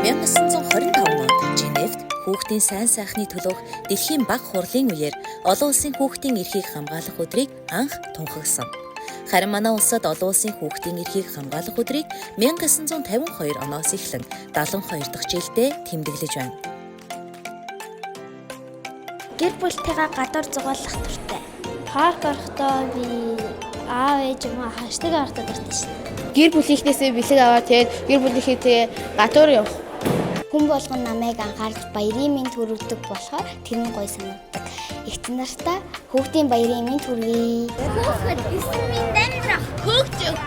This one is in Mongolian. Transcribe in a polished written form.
1925 онд Женевт хүүхдийн сайн сайхны төлөөх дэлхийн бага хурлын үеэр олон улсын хүүхдийн эрхийг хамгаалах өдрийг анх тунхагсан. Харин манай улсад олон улсын хүүхдийн эрхийг хамгаалах өдрийг 1952 оноос эхлэн 72 дахь жилдээ тэмдэглэж байна. Гэр бүлтэйгээ гадуур зугаалах туртай. Парк орохдоо би аав ээж юм хашдаг ордог байсан шин. Гэр бүлийнхнээсээ бэлэг аваад тэгээд гэр бүлийнхээ гадуур явах. Хүн болгон намайг анхаарч баярын мэнд хүргэдэг болохоор тэр нь гоё санагддаг. Эцэг нартаа хүүхдийн баярын мэнд хүргэе. Хүүхэд эсрэг минь дамжрах хөгжөг.